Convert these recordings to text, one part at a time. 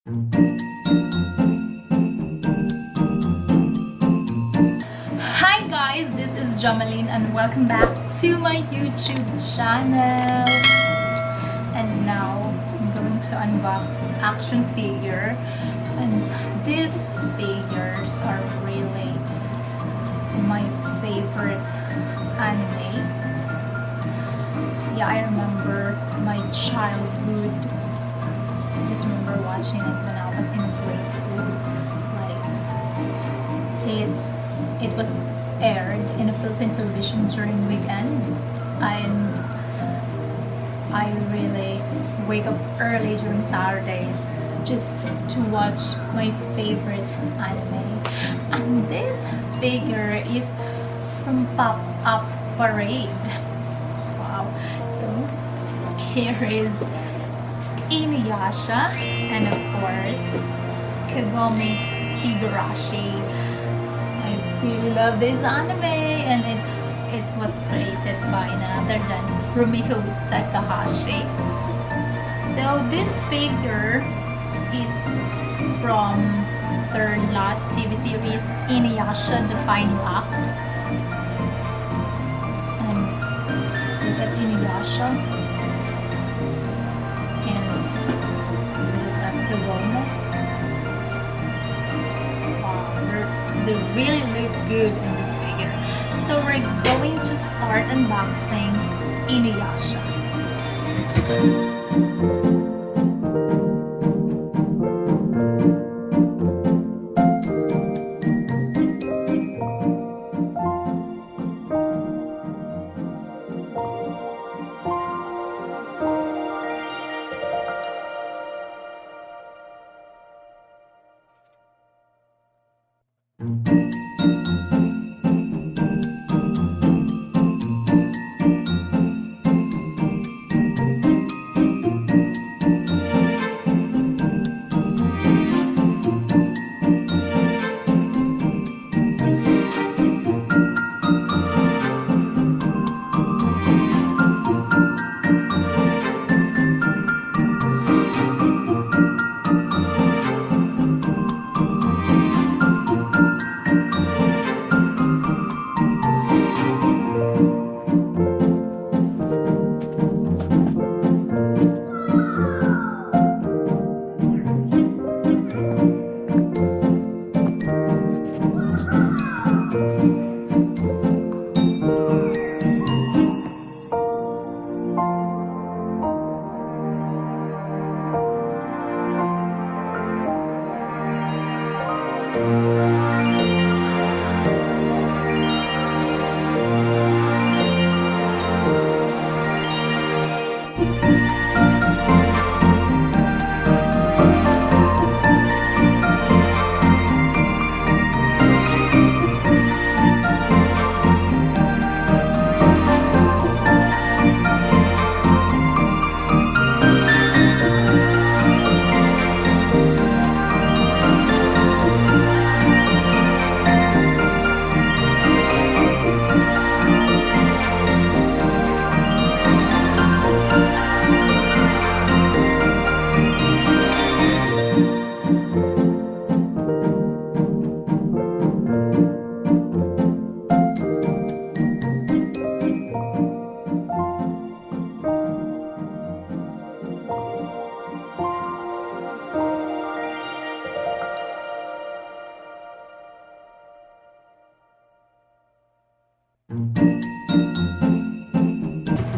Hi guys, this is Jamaline and welcome back to my YouTube channel. And now I'm going to unbox action figure, and these figures are really my favorite anime. Yeah, I remember my childhood. I just remember watching it when I was in grade school. Like it was aired in a Philippine television during weekend, and I really wake up early during Saturdays just to watch my favorite anime. And this figure is from Pop Up Parade. Wow. So here is Inuyasha and of course Kagome Higurashi. I really love this anime, and it was created by none other than Rumiko Takahashi. So this figure is from their last TV series, Inuyasha Define Locked. And look at Inuyasha and look at Kagome. They really look good in this figure. So we're going to start unboxing Inuyasha.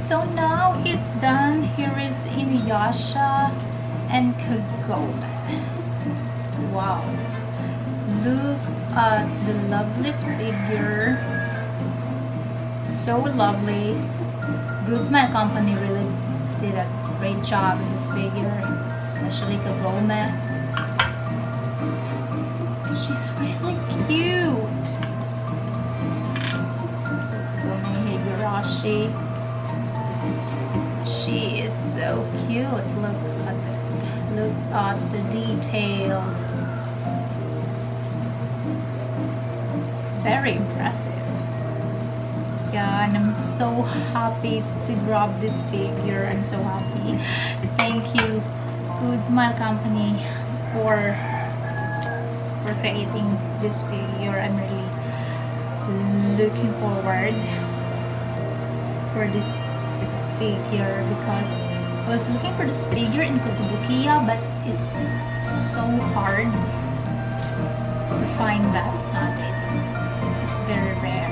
So now it's done. Here is Inuyasha and Kagome. Wow. Look at the lovely figure. So lovely. Good Smile Company really did a great job in this figure, especially Kagome. She's really cute. Kagome Higurashi. She is so cute. Look at the details. Very impressive. Yeah, and I'm so happy to grab this figure. I'm so happy. Thank you, Good Smile Company. for creating this figure. I'm really looking forward for this figure because I was looking for this figure in Kotobukiya, but it's so hard to find that nowadays. It's very rare.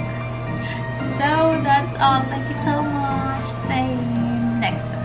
So that's all. Thank you so much. See you next time.